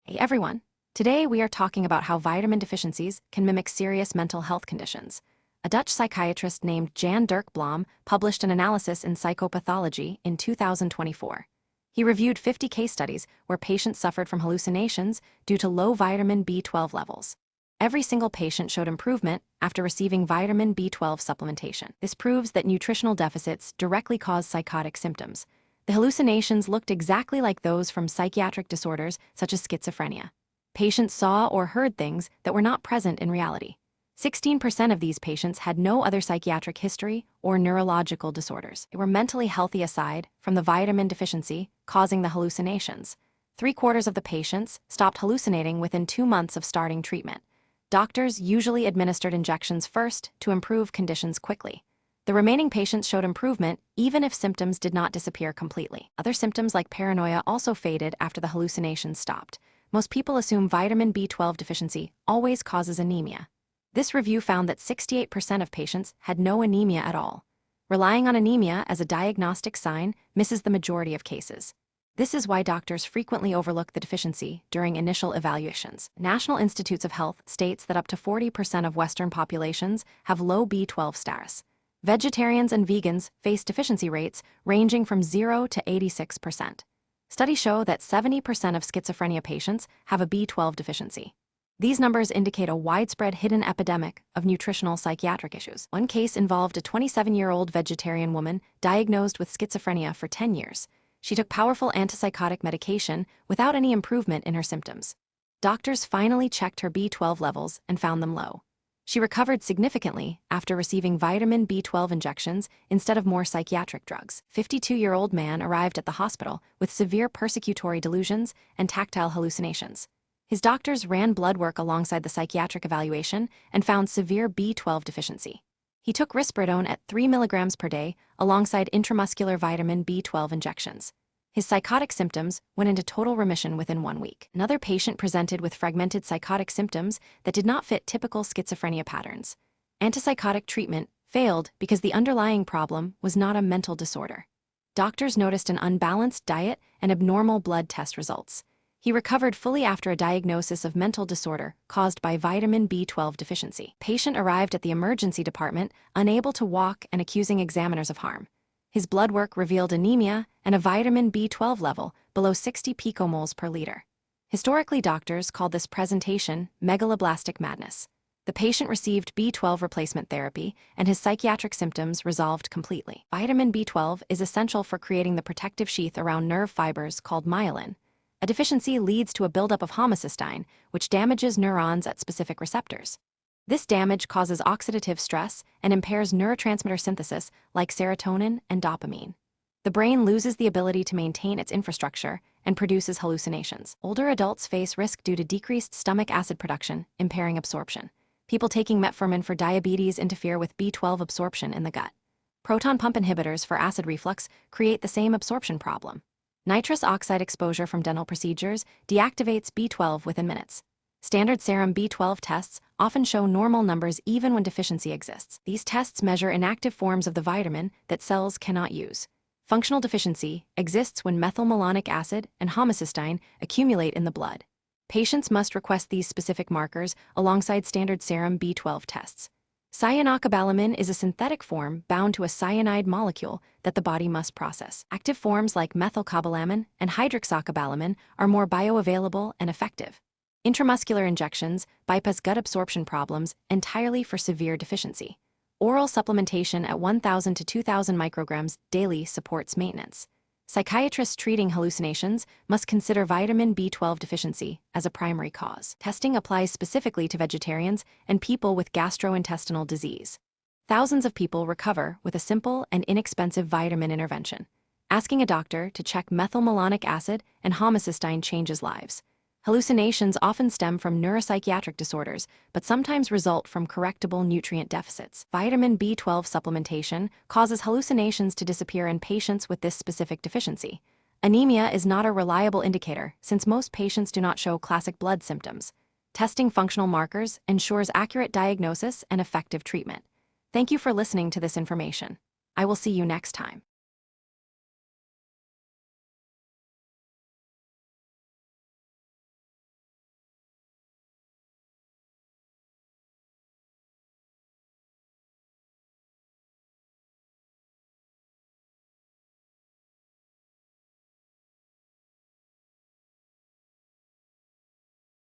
Hey everyone! Today we are talking about how vitamin deficiencies can mimic serious mental health conditions. A Dutch psychiatrist named Jan Dirk Blom published an analysis in Psychopathology in 2024. He reviewed 50 case studies where patients suffered from hallucinations due to low vitamin B12 levels. Every single patient showed improvement after receiving vitamin B12 supplementation. This proves that nutritional deficits directly cause psychotic symptoms. The hallucinations looked exactly like those from psychiatric disorders such as schizophrenia. Patients saw or heard things that were not present in reality. 16% of these patients had no other psychiatric history or neurological disorders. They were mentally healthy aside from the vitamin deficiency causing the hallucinations. 3/4 of the patients stopped hallucinating within 2 months of starting treatment. Doctors usually administered injections first to improve conditions quickly. The remaining patients showed improvement even if symptoms did not disappear completely. Other symptoms like paranoia also faded after the hallucinations stopped. Most people assume vitamin B12 deficiency always causes anemia. This review found that 68% of patients had no anemia at all. Relying on anemia as a diagnostic sign misses the majority of cases. This is why doctors frequently overlook the deficiency during initial evaluations. National Institutes of Health states that up to 40% of Western populations have low B12 status. Vegetarians and vegans face deficiency rates ranging from 0 to 86%. Studies show that 70% of schizophrenia patients have a B12 deficiency. These numbers indicate a widespread hidden epidemic of nutritional psychiatric issues. One case involved a 27-year-old vegetarian woman diagnosed with schizophrenia for 10 years. She took powerful antipsychotic medication without any improvement in her symptoms. Doctors finally checked her B12 levels and found them low. She recovered significantly after receiving vitamin B12 injections instead of more psychiatric drugs. 52-year-old man arrived at the hospital with severe persecutory delusions and tactile hallucinations. His doctors ran blood work alongside the psychiatric evaluation and found severe B12 deficiency. He took risperidone at 3 milligrams per day alongside intramuscular vitamin B12 injections. His psychotic symptoms went into total remission within 1 week. Another patient presented with fragmented psychotic symptoms that did not fit typical schizophrenia patterns. Antipsychotic treatment failed because the underlying problem was not a mental disorder. Doctors noticed an unbalanced diet and abnormal blood test results. He recovered fully after a diagnosis of mental disorder caused by vitamin B12 deficiency. Patient arrived at the emergency department unable to walk and accusing examiners of harm. His blood work revealed anemia and a vitamin B12 level below 60 picomoles per liter. Historically, doctors called this presentation megaloblastic madness. The patient received B12 replacement therapy, and his psychiatric symptoms resolved completely. Vitamin B12 is essential for creating the protective sheath around nerve fibers called myelin. A deficiency leads to a buildup of homocysteine, which damages neurons at specific receptors. This damage causes oxidative stress and impairs neurotransmitter synthesis like serotonin and dopamine. The brain loses the ability to maintain its infrastructure and produces hallucinations. Older adults face risk due to decreased stomach acid production, impairing absorption. People taking metformin for diabetes interfere with B12 absorption in the gut. Proton pump inhibitors for acid reflux create the same absorption problem. Nitrous oxide exposure from dental procedures deactivates B12 within minutes. Standard serum B12 tests often show normal numbers even when deficiency exists. These tests measure inactive forms of the vitamin that cells cannot use. Functional deficiency exists when methylmalonic acid and homocysteine accumulate in the blood. Patients must request these specific markers alongside standard serum B12 tests. Cyanocobalamin is a synthetic form bound to a cyanide molecule that the body must process. Active forms like methylcobalamin and hydroxycobalamin are more bioavailable and effective. Intramuscular injections bypass gut absorption problems entirely for severe deficiency. Oral supplementation at 1,000 to 2,000 micrograms daily supports maintenance. Psychiatrists treating hallucinations must consider vitamin B12 deficiency as a primary cause. Testing applies specifically to vegetarians and people with gastrointestinal disease. Thousands of people recover with a simple and inexpensive vitamin intervention. Asking a doctor to check methylmalonic acid and homocysteine changes lives. Hallucinations often stem from neuropsychiatric disorders, but sometimes result from correctable nutrient deficits. Vitamin B12 supplementation causes hallucinations to disappear in patients with this specific deficiency. Anemia is not a reliable indicator since most patients do not show classic blood symptoms. Testing functional markers ensures accurate diagnosis and effective treatment. Thank you for listening to this information. I will see you next time.